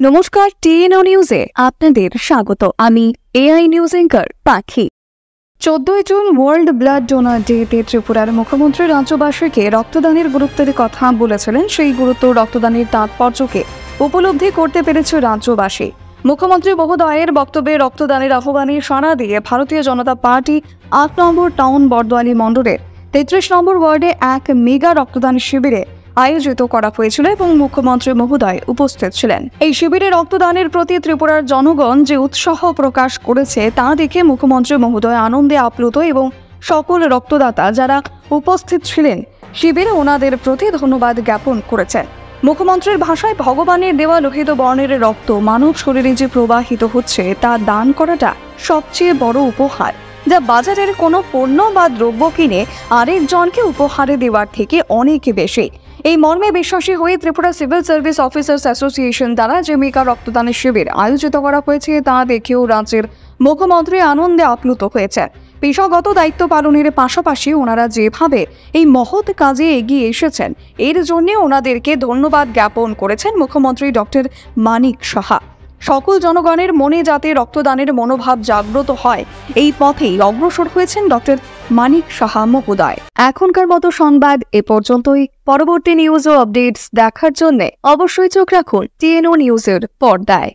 নমস্কার, টিএনও নিউজে আপনাদের স্বাগত। আমি এআই নিউজ অ্যাঙ্কার পাখি। 14 জুন ওয়ার্ল্ড ব্লাড ডোনার ডেতে ত্রিপুরার মুখ্যমন্ত্রী রাজ্যবাসীকে রক্তদানের গুরুত্বের কথা বলেছিলেন। সেই গুরুত্ব রক্তদানের তাৎপর্যকে উপলব্ধি করতে পেরেছে রাজ্যবাসী। মুখ্যমন্ত্রী মহোদয়ের বক্তব্যে রক্তদানের আহ্বানে সাড়া দিয়ে ভারতীয় জনতা পার্টি 8 নম্বর টাউন বর্দোয়ালি মণ্ডলের 33 নম্বর ওয়ার্ডে এক মেগা রক্তদান শিবিরে আয়োজিত করা হয়েছিল এবং মুখ্যমন্ত্রী মহোদয় উপস্থিত ছিলেন। এই শিবিরে রক্তদানের প্রতি ত্রিপুরার জনগণ যে উৎসাহ প্রকাশ করেছে তা দেখে মুখ্যমন্ত্রী মহোদয় আনন্দে আপ্লুত এবং সকল রক্তদাতা যারা উপস্থিত ছিলেন শিবিরে ওনাদের প্রতি ধন্যবাদ জ্ঞাপন করেছেন। মুখ্যমন্ত্রীর ভাষায় ভগবানের দেওয়া লোহিত বর্ণের রক্ত মানব শরীরে যে প্রবাহিত হচ্ছে তা দান করাটা সবচেয়ে বড় উপহার, যা বাজারের কোনো পণ্য বা দ্রব্য কিনে আরেকজনকে উপহারে দেওয়ার থেকে অনেক বেশি। এই মর্মে বিশ্বাসী হয়ে Tripura civil service officers association দ্বারা যে মেগা রক্তদানের শিবির আয়োজিত করা হয়েছে তা দেখেও রাজ্যের মুখ্যমন্ত্রী আনন্দে আপ্লুত হয়েছেন। পেশাগত দায়িত্ব পালনের পাশাপাশি ওনারা যেভাবে এই মহৎ কাজে এগিয়ে এসেছেন এর জন্য ওনাদেরকে ধন্যবাদ জ্ঞাপন করেছেন মুখ্যমন্ত্রী ডক্টর মানিক সাহা। সকল জনগণের মনে যাতে রক্তদানের মনোভাব জাগ্রত হয় এই পথেই অগ্রসর হয়েছেন ডক্টর মানিক সাহা মহোদয়। এখনকার মতো সংবাদ এ পর্যন্তই। পরবর্তী নিউজ ও আপডেটস দেখার জন্য অবশ্যই চোখ রাখুন টিএনও নিউজের পর্দায়।